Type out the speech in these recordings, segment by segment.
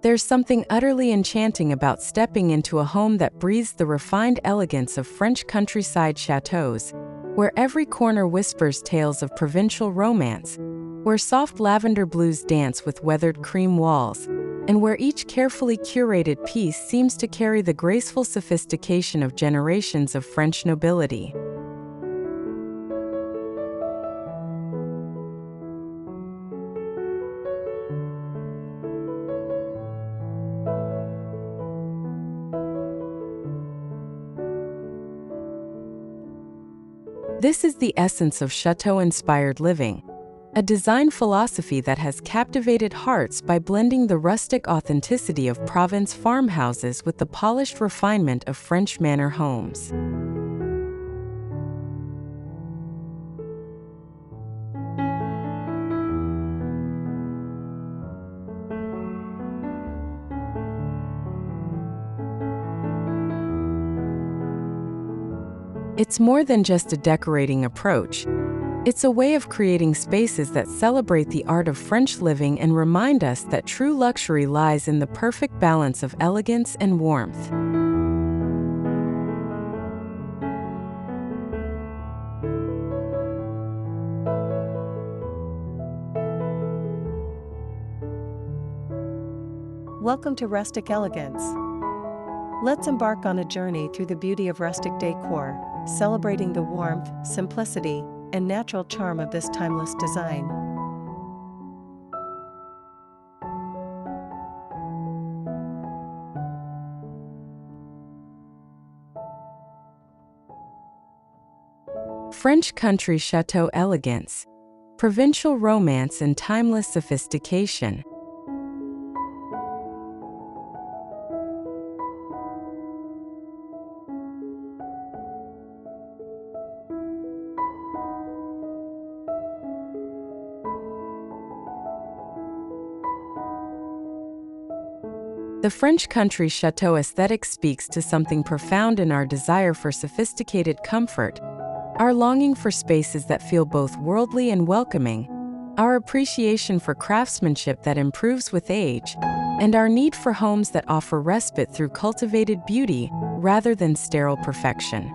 There's something utterly enchanting about stepping into a home that breathes the refined elegance of French countryside chateaux, where every corner whispers tales of provincial romance, where soft lavender blues dance with weathered cream walls, and where each carefully curated piece seems to carry the graceful sophistication of generations of French nobility. This is the essence of Chateau-inspired living, a design philosophy that has captivated hearts by blending the rustic authenticity of Provence farmhouses with the polished refinement of French manor homes. It's more than just a decorating approach. It's a way of creating spaces that celebrate the art of French living and remind us that true luxury lies in the perfect balance of elegance and warmth. Welcome to Rustic Elegance. Let's embark on a journey through the beauty of rustic decor, celebrating the warmth, simplicity, and natural charm of this timeless design. French country chateau elegance, provincial romance and timeless sophistication. The French country chateau aesthetic speaks to something profound in our desire for sophisticated comfort, our longing for spaces that feel both worldly and welcoming, our appreciation for craftsmanship that improves with age, and our need for homes that offer respite through cultivated beauty rather than sterile perfection.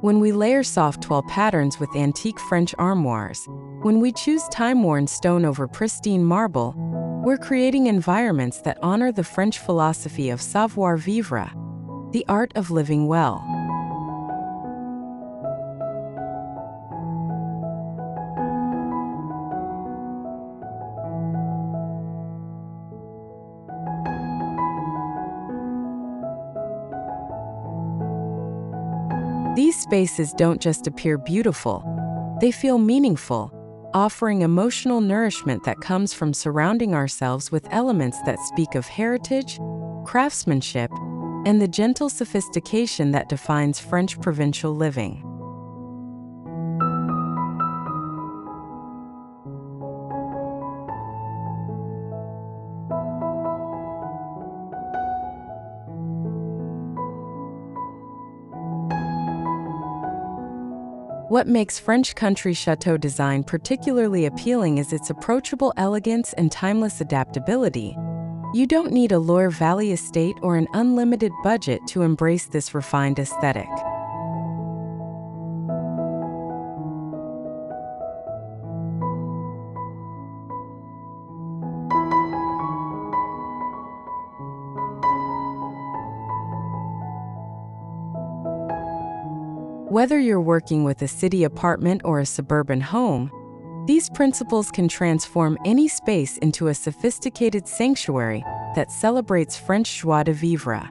When we layer soft toile patterns with antique French armoires, when we choose time-worn stone over pristine marble, we're creating environments that honor the French philosophy of Savoir, Vivre, the art of living well. These spaces don't just appear beautiful, they feel meaningful, offering emotional nourishment that comes from surrounding ourselves with elements that speak of heritage, craftsmanship, and the gentle sophistication that defines French provincial living. What makes French country chateau design particularly appealing is its approachable elegance and timeless adaptability. You don't need a Loire Valley estate or an unlimited budget to embrace this refined aesthetic. Whether you're working with a city apartment or a suburban home, these principles can transform any space into a sophisticated sanctuary that celebrates French joie de vivre.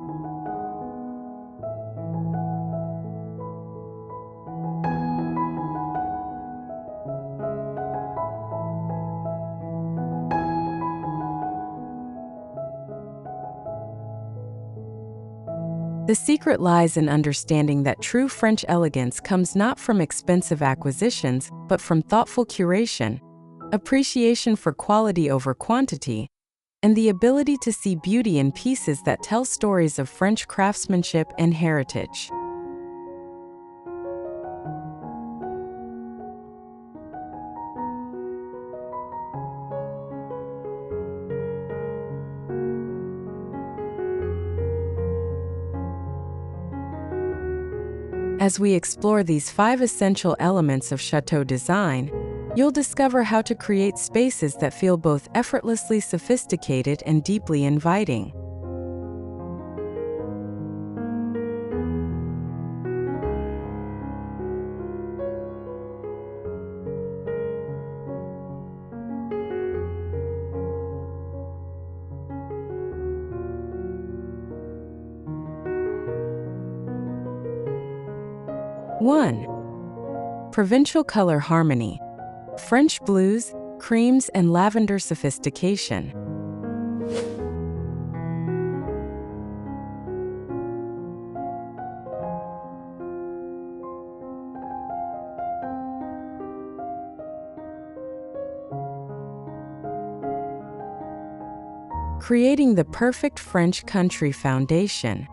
The secret lies in understanding that true French elegance comes not from expensive acquisitions, but from thoughtful curation, appreciation for quality over quantity, and the ability to see beauty in pieces that tell stories of French craftsmanship and heritage. As we explore these 5 essential elements of Chateau design, you'll discover how to create spaces that feel both effortlessly sophisticated and deeply inviting. One, Provincial color harmony. French blues, creams, and lavender sophistication. Creating the perfect French country foundation.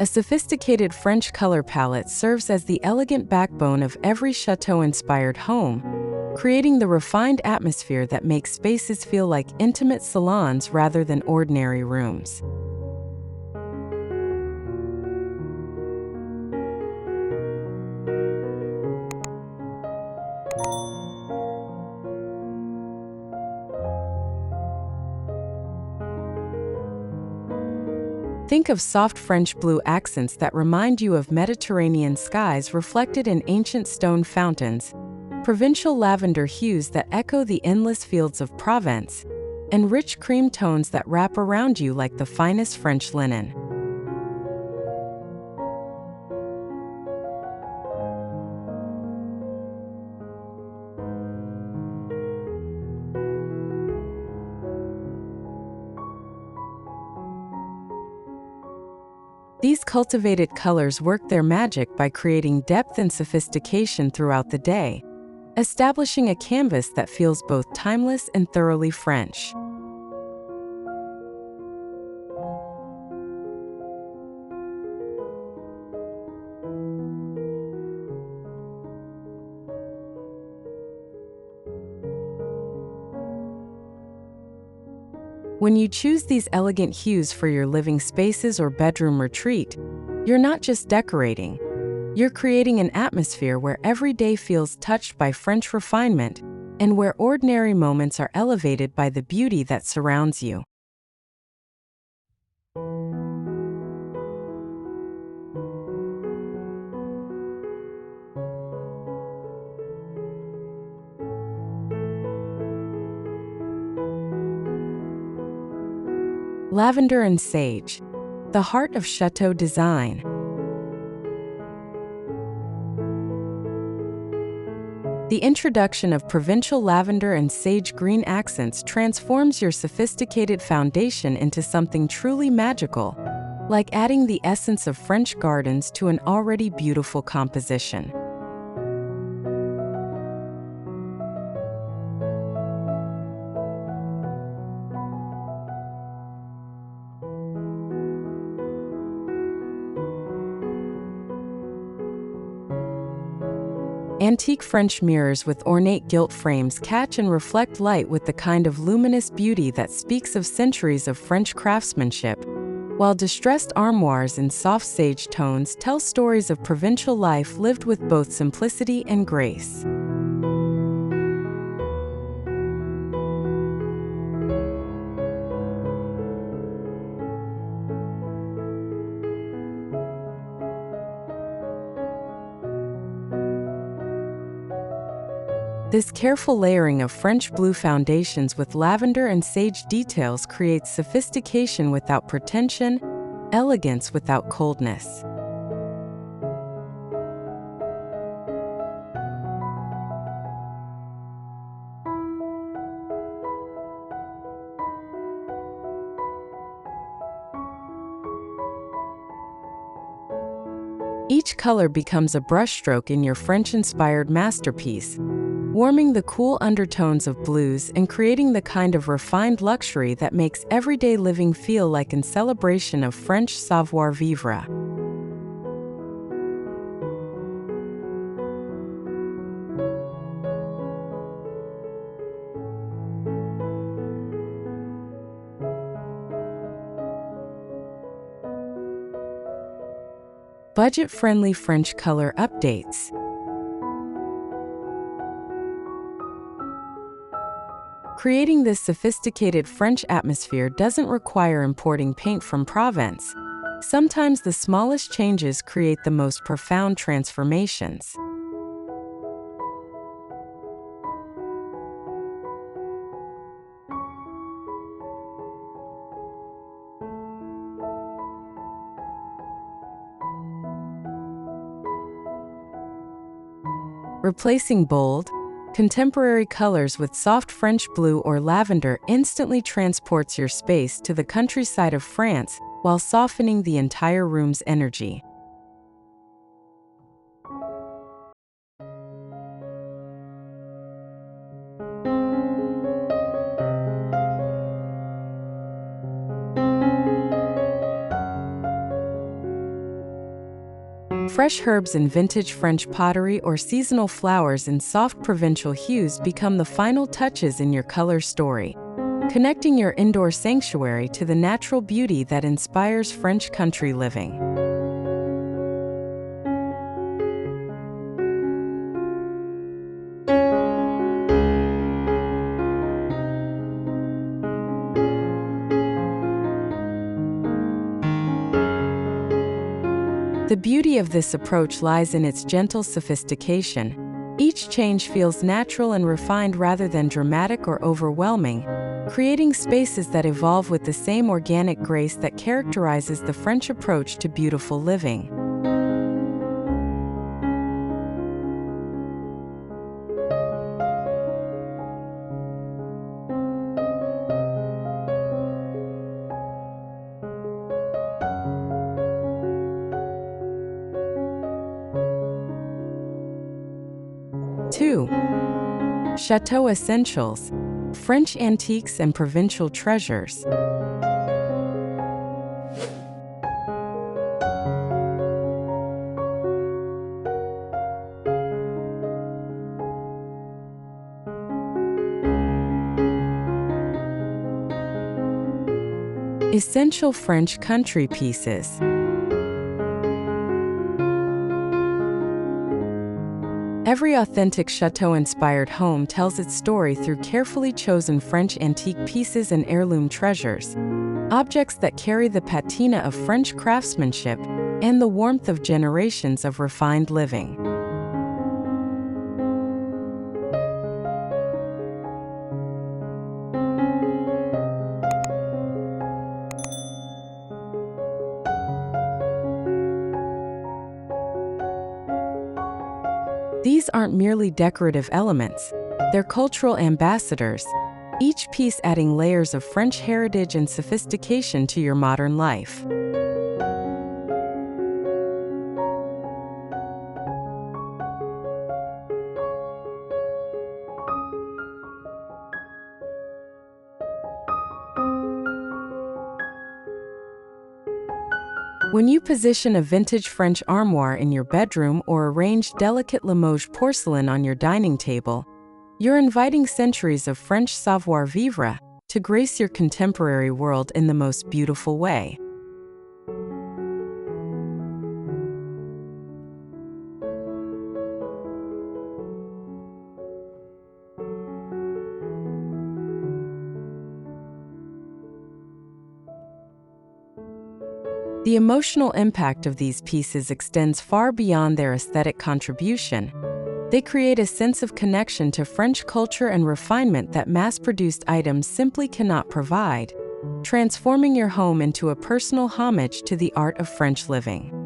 A sophisticated French color palette serves as the elegant backbone of every Chateau-inspired home, creating the refined atmosphere that makes spaces feel like intimate salons rather than ordinary rooms. Think of soft French blue accents that remind you of Mediterranean skies reflected in ancient stone fountains, provincial lavender hues that echo the endless fields of Provence, and rich cream tones that wrap around you like the finest French linen. These cultivated colors work their magic by creating depth and sophistication throughout the day, establishing a canvas that feels both timeless and thoroughly French. When you choose these elegant hues for your living spaces or bedroom retreat, you're not just decorating. You're creating an atmosphere where every day feels touched by French refinement and where ordinary moments are elevated by the beauty that surrounds you. Lavender and sage, the heart of Chateau design. The introduction of provincial lavender and sage green accents transforms your sophisticated foundation into something truly magical, like adding the essence of French gardens to an already beautiful composition. Antique French mirrors with ornate gilt frames catch and reflect light with the kind of luminous beauty that speaks of centuries of French craftsmanship, while distressed armoires in soft sage tones tell stories of provincial life lived with both simplicity and grace. This careful layering of French blue foundations with lavender and sage details creates sophistication without pretension, elegance without coldness. Each color becomes a brushstroke in your French-inspired masterpiece, warming the cool undertones of blues and creating the kind of refined luxury that makes everyday living feel like a celebration of French savoir vivre. Budget-friendly French color updates. Creating this sophisticated French atmosphere doesn't require importing paint from Provence. Sometimes the smallest changes create the most profound transformations. Replacing bold, contemporary colors with soft French blue or lavender instantly transports your space to the countryside of France while softening the entire room's energy. Fresh herbs in vintage French pottery or seasonal flowers in soft provincial hues become the final touches in your color story, connecting your indoor sanctuary to the natural beauty that inspires French country living. The beauty of this approach lies in its gentle sophistication. Each change feels natural and refined rather than dramatic or overwhelming, creating spaces that evolve with the same organic grace that characterizes the French approach to beautiful living. Two, Chateau Essentials, French antiques and provincial treasures. Essential French country pieces. Every authentic Chateau-inspired home tells its story through carefully chosen French antique pieces and heirloom treasures, objects that carry the patina of French craftsmanship and the warmth of generations of refined living. These aren't merely decorative elements, they're cultural ambassadors, each piece adding layers of French heritage and sophistication to your modern life. When you position a vintage French armoire in your bedroom or arrange delicate Limoges porcelain on your dining table, you're inviting centuries of French savoir vivre to grace your contemporary world in the most beautiful way. The emotional impact of these pieces extends far beyond their aesthetic contribution. They create a sense of connection to French culture and refinement that mass-produced items simply cannot provide, transforming your home into a personal homage to the art of French living.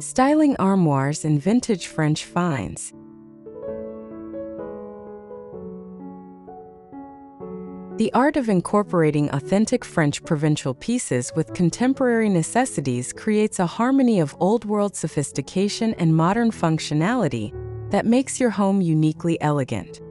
styling armoires and vintage French finds. The art of incorporating authentic French provincial pieces with contemporary necessities creates a harmony of old-world sophistication and modern functionality that makes your home uniquely elegant.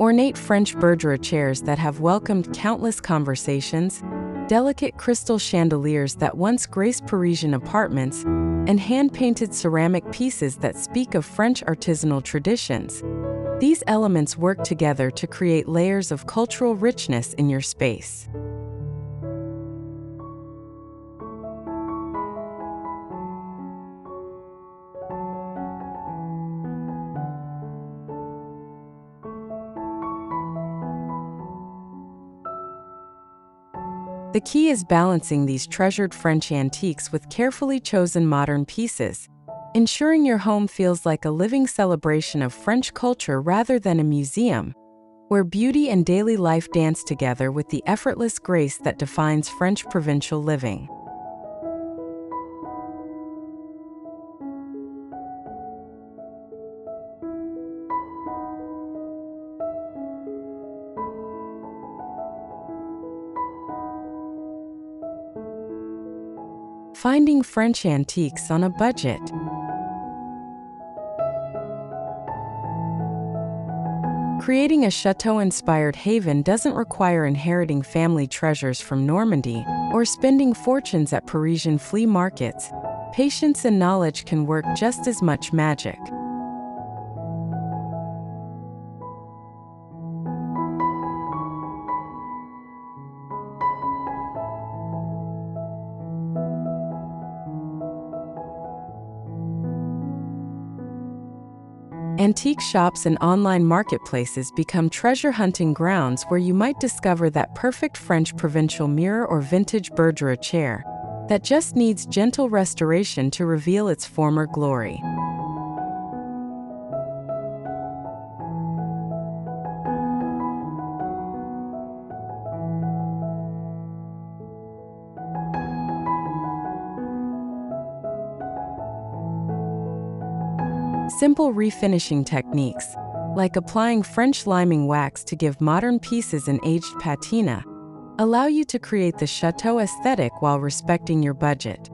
Ornate French boudoir chairs that have welcomed countless conversations, delicate crystal chandeliers that once graced Parisian apartments, and hand-painted ceramic pieces that speak of French artisanal traditions. These elements work together to create layers of cultural richness in your space. The key is balancing these treasured French antiques with carefully chosen modern pieces, ensuring your home feels like a living celebration of French culture rather than a museum, where beauty and daily life dance together with the effortless grace that defines French provincial living. Finding French antiques on a budget. Creating a chateau-inspired haven doesn't require inheriting family treasures from Normandy or spending fortunes at Parisian flea markets. Patience and knowledge can work just as much magic. Antique shops and online marketplaces become treasure-hunting grounds where you might discover that perfect French provincial mirror or vintage boudoir chair that just needs gentle restoration to reveal its former glory. Simple refinishing techniques, like applying French liming wax to give modern pieces an aged patina, allow you to create the chateau aesthetic while respecting your budget.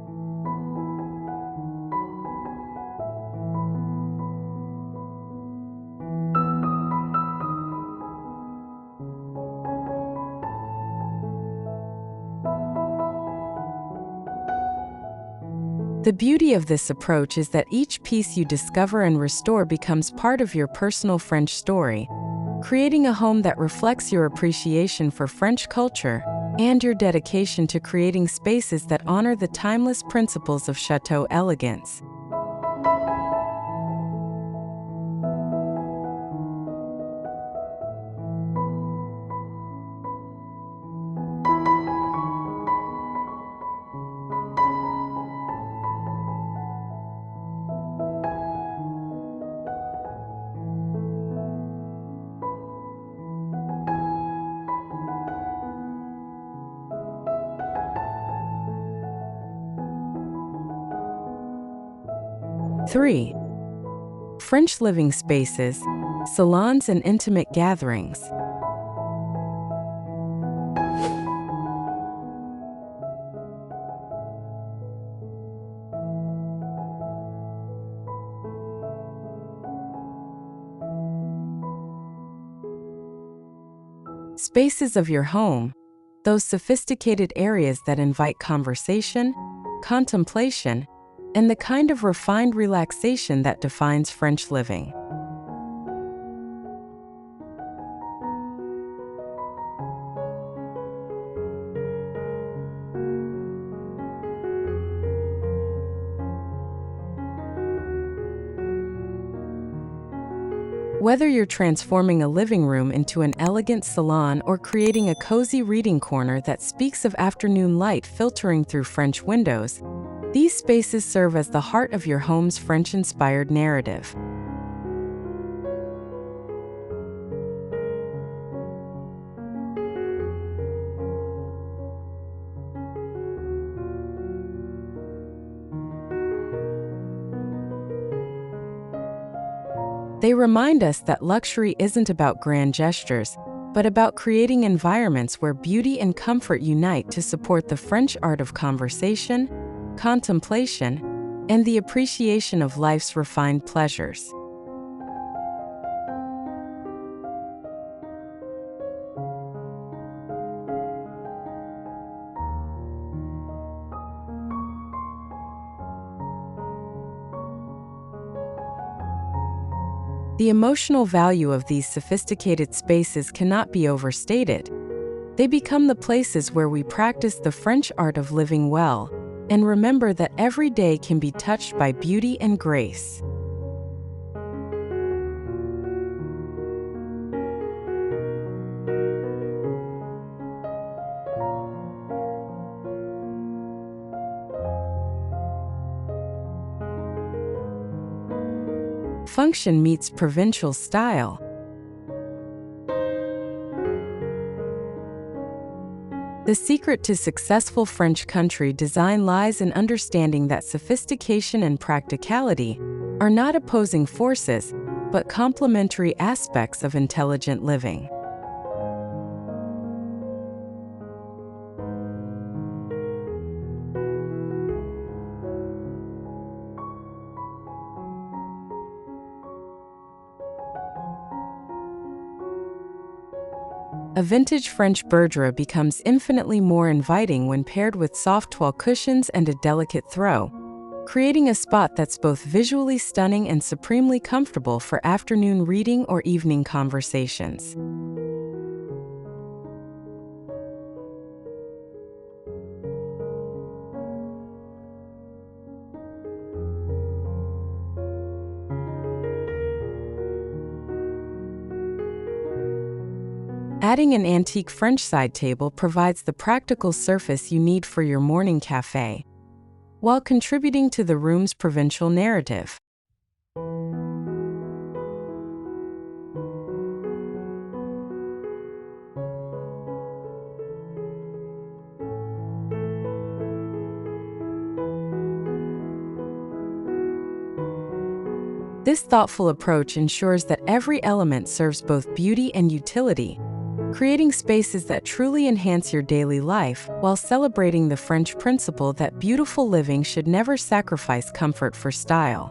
The beauty of this approach is that each piece you discover and restore becomes part of your personal French story, creating a home that reflects your appreciation for French culture and your dedication to creating spaces that honor the timeless principles of Chateau elegance. Three, French living spaces, salons and intimate gatherings. Spaces of your home, those sophisticated areas that invite conversation, contemplation, and the kind of refined relaxation that defines French living. Whether you're transforming a living room into an elegant salon or creating a cozy reading corner that speaks of afternoon light filtering through French windows, These spaces serve as the heart of your home's French-inspired narrative. They remind us that luxury isn't about grand gestures, but about creating environments where beauty and comfort unite to support the French art of conversation, contemplation, and the appreciation of life's refined pleasures. The emotional value of these sophisticated spaces cannot be overstated. They become the places where we practice the French art of living well, and remember that every day can be touched by beauty and grace. Function meets provincial style. The secret to successful French country design lies in understanding that sophistication and practicality are not opposing forces, but complementary aspects of intelligent living. A vintage French boudoir becomes infinitely more inviting when paired with soft toile cushions and a delicate throw, creating a spot that's both visually stunning and supremely comfortable for afternoon reading or evening conversations. Adding an antique French side table provides the practical surface you need for your morning café, while contributing to the room's provincial narrative. This thoughtful approach ensures that every element serves both beauty and utility, creating spaces that truly enhance your daily life while celebrating the French principle that beautiful living should never sacrifice comfort for style.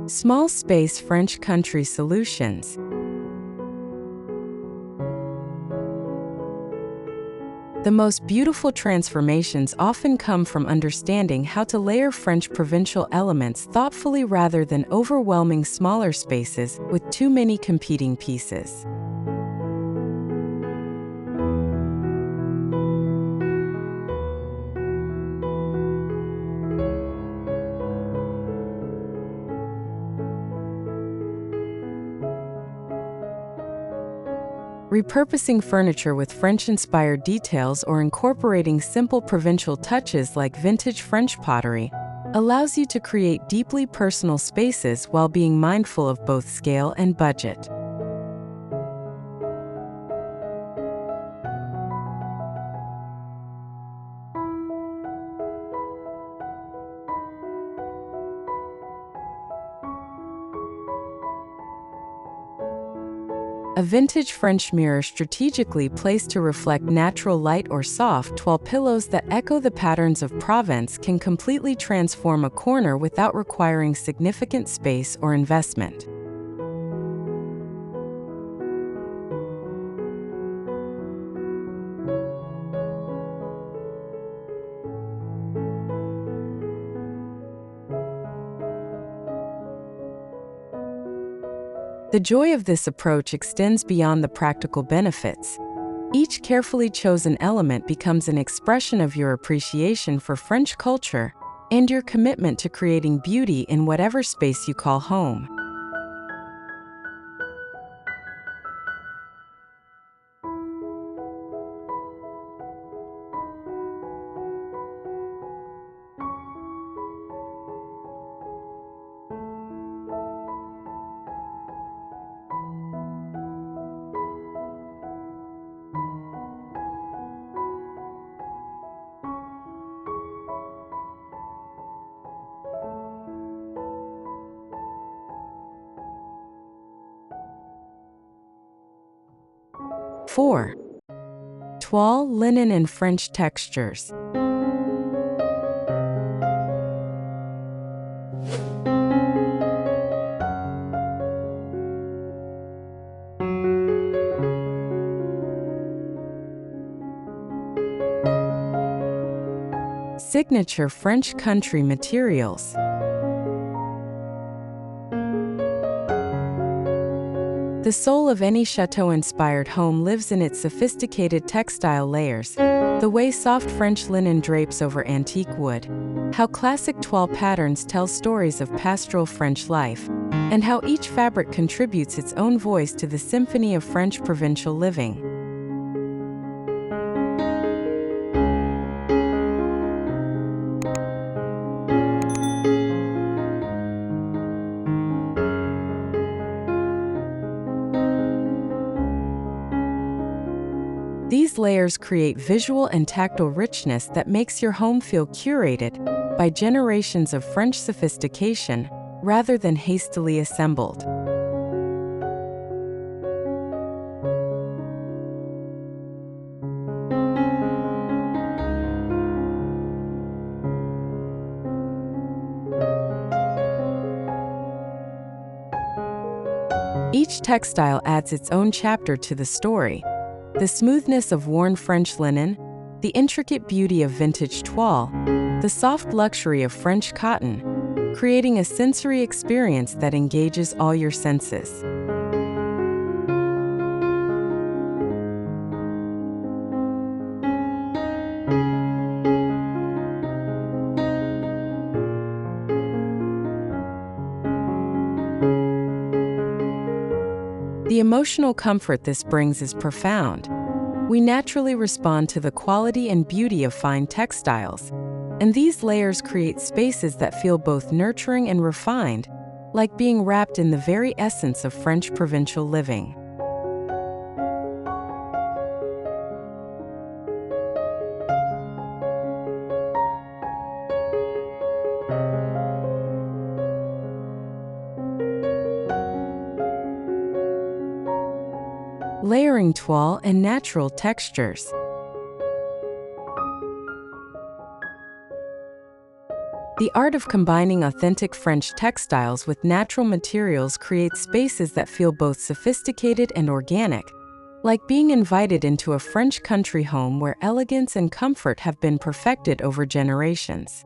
Small space French country solutions. The most beautiful transformations often come from understanding how to layer French provincial elements thoughtfully rather than overwhelming smaller spaces with too many competing pieces. Repurposing furniture with French-inspired details or incorporating simple provincial touches like vintage French pottery allows you to create deeply personal spaces while being mindful of both scale and budget. A vintage French mirror strategically placed to reflect natural light or soft toile pillows that echo the patterns of Provence can completely transform a corner without requiring significant space or investment. The joy of this approach extends beyond the practical benefits. Each carefully chosen element becomes an expression of your appreciation for French culture and your commitment to creating beauty in whatever space you call home. Four, toile, linen, and French textures. Signature French country materials. The soul of any chateau-inspired home lives in its sophisticated textile layers, the way soft French linen drapes over antique wood, how classic toile patterns tell stories of pastoral French life, and how each fabric contributes its own voice to the symphony of French provincial living. These layers create visual and tactile richness that makes your home feel curated by generations of French sophistication rather than hastily assembled. Each textile adds its own chapter to the story. The smoothness of worn French linen, the intricate beauty of vintage toile, the soft luxury of French cotton, creating a sensory experience that engages all your senses. The emotional comfort this brings is profound. We naturally respond to the quality and beauty of fine textiles, and these layers create spaces that feel both nurturing and refined, like being wrapped in the very essence of French provincial living. Layering toile and natural textures. The art of combining authentic French textiles with natural materials creates spaces that feel both sophisticated and organic, like being invited into a French country home where elegance and comfort have been perfected over generations.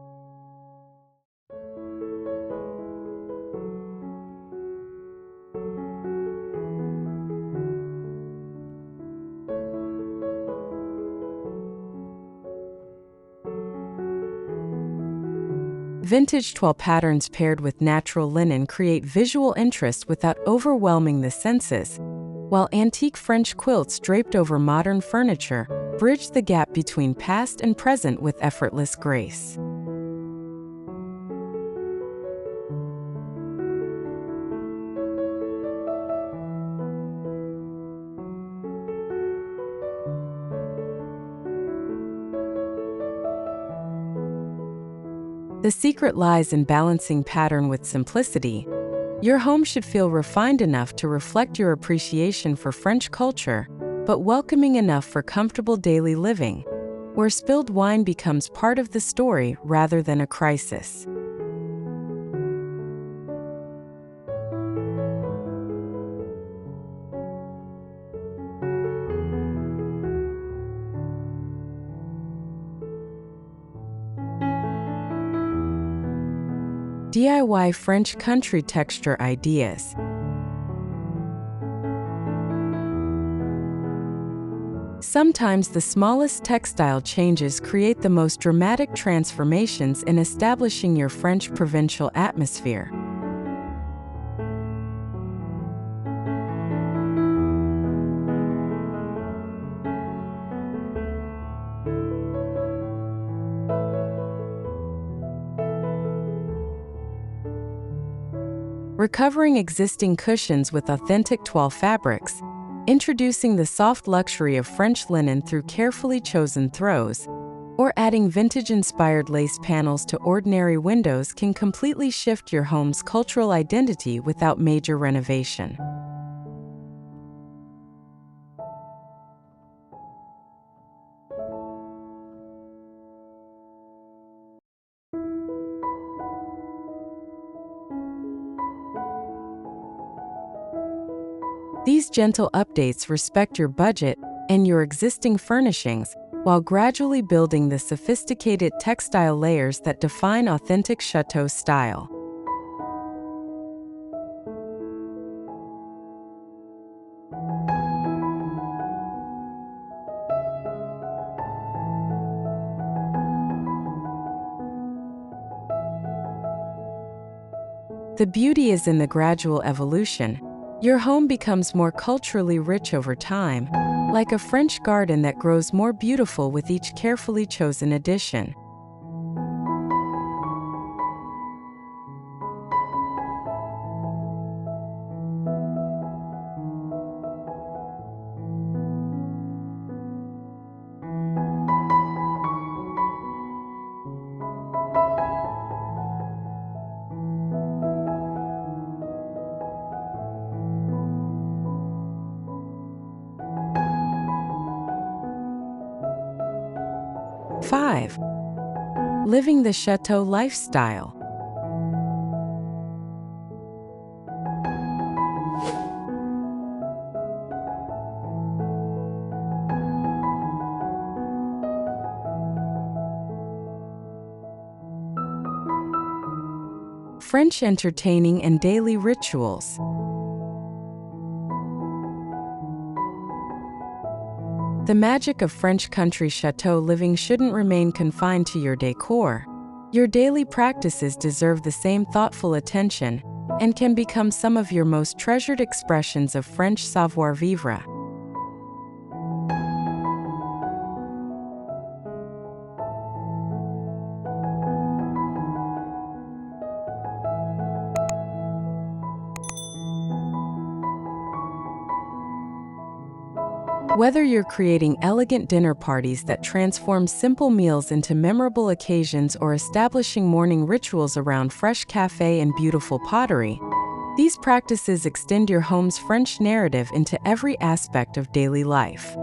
Vintage toile patterns paired with natural linen create visual interest without overwhelming the senses, while antique French quilts draped over modern furniture bridge the gap between past and present with effortless grace. The secret lies in balancing pattern with simplicity. Your home should feel refined enough to reflect your appreciation for French culture, but welcoming enough for comfortable daily living, where spilled wine becomes part of the story rather than a crisis. DIY French country texture ideas. Sometimes the smallest textile changes create the most dramatic transformations in establishing your French provincial atmosphere. Recovering existing cushions with authentic toile fabrics, introducing the soft luxury of French linen through carefully chosen throws, or adding vintage-inspired lace panels to ordinary windows can completely shift your home's cultural identity without major renovation. These gentle updates respect your budget and your existing furnishings, while gradually building the sophisticated textile layers that define authentic Chateau style. The beauty is in the gradual evolution. Your home becomes more culturally rich over time, like a French garden that grows more beautiful with each carefully chosen addition. Five, living the Chateau lifestyle. French entertaining and daily rituals. The magic of French country chateau living shouldn't remain confined to your decor. Your daily practices deserve the same thoughtful attention and can become some of your most treasured expressions of French savoir vivre. Whether you're creating elegant dinner parties that transform simple meals into memorable occasions or establishing morning rituals around fresh café and beautiful pottery, these practices extend your home's French narrative into every aspect of daily life.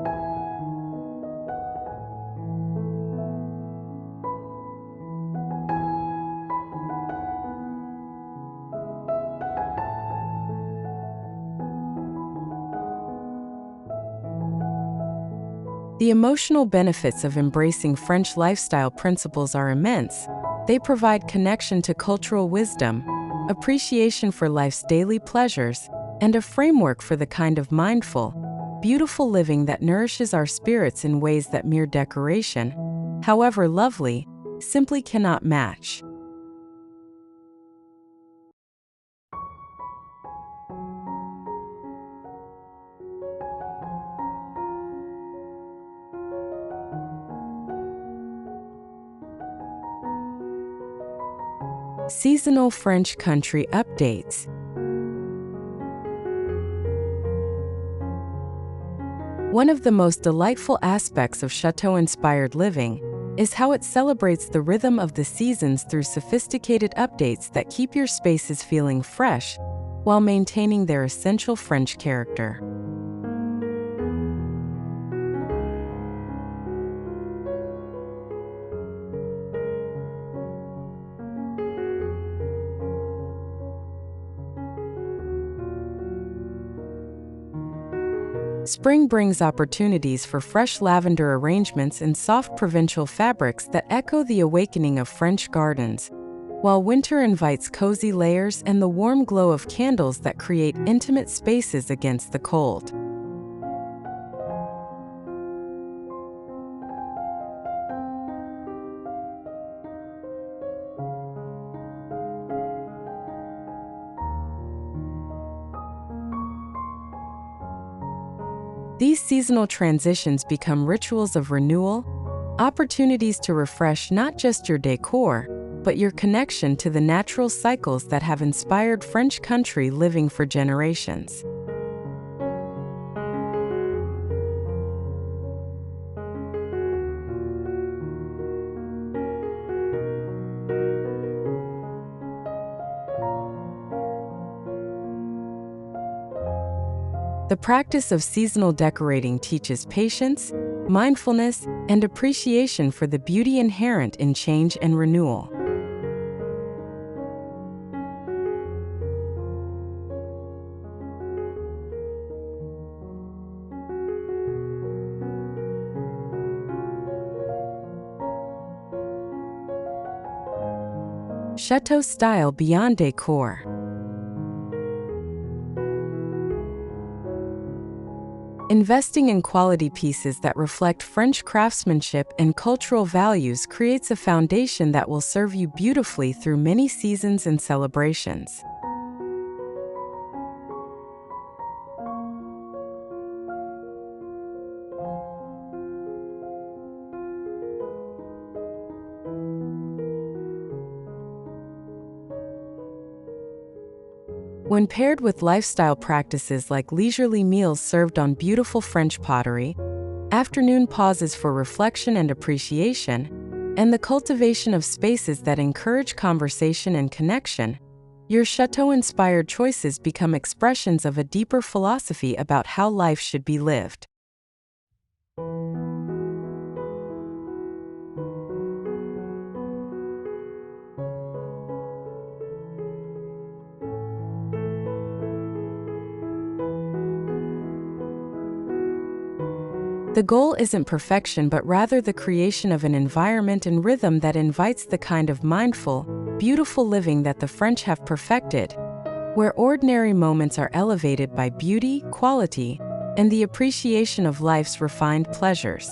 The emotional benefits of embracing French lifestyle principles are immense. They provide connection to cultural wisdom, appreciation for life's daily pleasures, and a framework for the kind of mindful, beautiful living that nourishes our spirits in ways that mere decoration, however lovely, simply cannot match. Seasonal French country updates. One of the most delightful aspects of Chateau-inspired living is how it celebrates the rhythm of the seasons through sophisticated updates that keep your spaces feeling fresh while maintaining their essential French character. Spring brings opportunities for fresh lavender arrangements and soft provincial fabrics that echo the awakening of French gardens, while winter invites cozy layers and the warm glow of candles that create intimate spaces against the cold. These seasonal transitions become rituals of renewal, opportunities to refresh not just your decor, but your connection to the natural cycles that have inspired French country living for generations. The practice of seasonal decorating teaches patience, mindfulness, and appreciation for the beauty inherent in change and renewal. Chateau style beyond decor. Investing in quality pieces that reflect French craftsmanship and cultural values creates a foundation that will serve you beautifully through many seasons and celebrations. When paired with lifestyle practices like leisurely meals served on beautiful French pottery, afternoon pauses for reflection and appreciation, and the cultivation of spaces that encourage conversation and connection, your chateau-inspired choices become expressions of a deeper philosophy about how life should be lived. The goal isn't perfection but rather the creation of an environment and rhythm that invites the kind of mindful, beautiful living that the French have perfected, where ordinary moments are elevated by beauty, quality, and the appreciation of life's refined pleasures.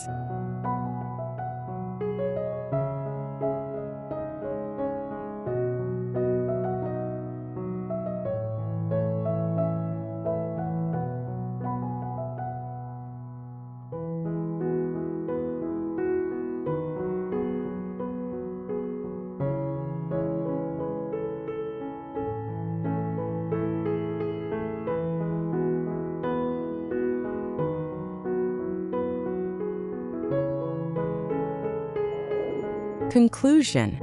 Conclusion.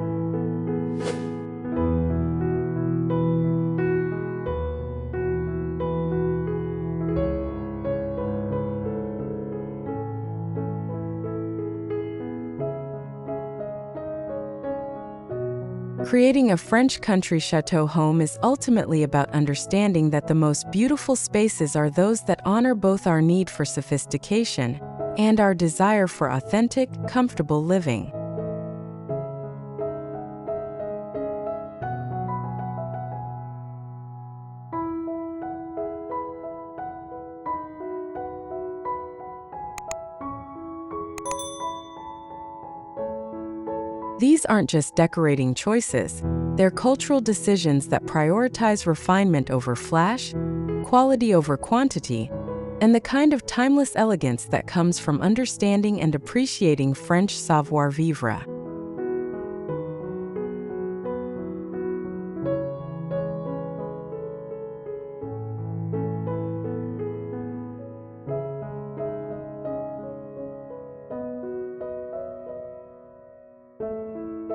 Creating a French country chateau home is ultimately about understanding that the most beautiful spaces are those that honor both our need for sophistication and our desire for authentic, comfortable living. These aren't just decorating choices, they're cultural decisions that prioritize refinement over flash, quality over quantity, and the kind of timeless elegance that comes from understanding and appreciating French savoir vivre.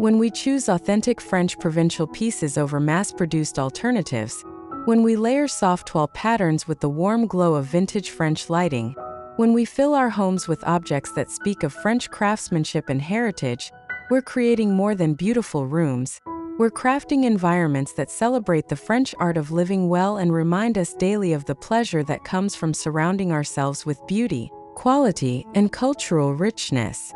When we choose authentic French provincial pieces over mass-produced alternatives, when we layer soft toile patterns with the warm glow of vintage French lighting, when we fill our homes with objects that speak of French craftsmanship and heritage, we're creating more than beautiful rooms. We're crafting environments that celebrate the French art of living well and remind us daily of the pleasure that comes from surrounding ourselves with beauty, quality, and cultural richness.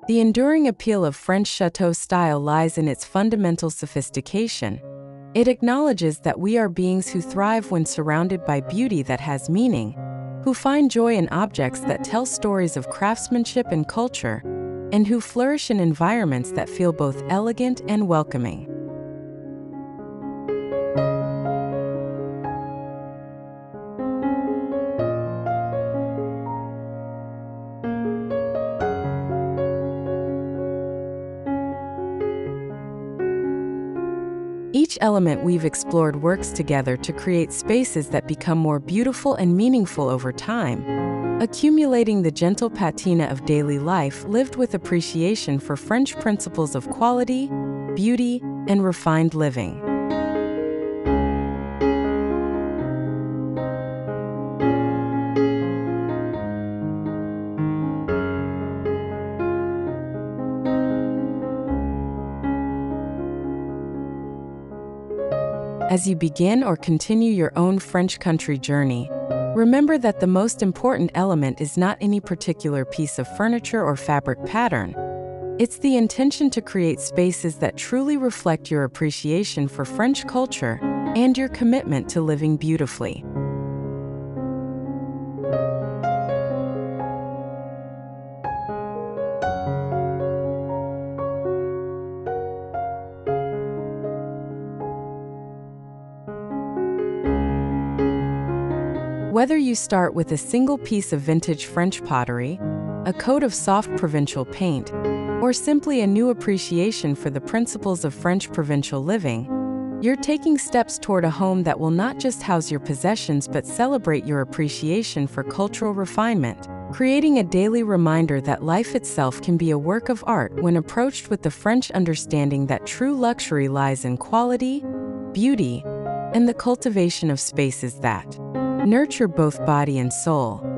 The enduring appeal of French chateau style lies in its fundamental sophistication. It acknowledges that we are beings who thrive when surrounded by beauty that has meaning, who find joy in objects that tell stories of craftsmanship and culture, and who flourish in environments that feel both elegant and welcoming. Each element we've explored works together to create spaces that become more beautiful and meaningful over time, accumulating the gentle patina of daily life lived with appreciation for French principles of quality, beauty, and refined living. As you begin or continue your own French country journey, remember that the most important element is not any particular piece of furniture or fabric pattern. It's the intention to create spaces that truly reflect your appreciation for French culture and your commitment to living beautifully. Whether you start with a single piece of vintage French pottery, a coat of soft provincial paint, or simply a new appreciation for the principles of French provincial living, you're taking steps toward a home that will not just house your possessions but celebrate your appreciation for cultural refinement, creating a daily reminder that life itself can be a work of art when approached with the French understanding that true luxury lies in quality, beauty, and the cultivation of spaces that nurture both body and soul.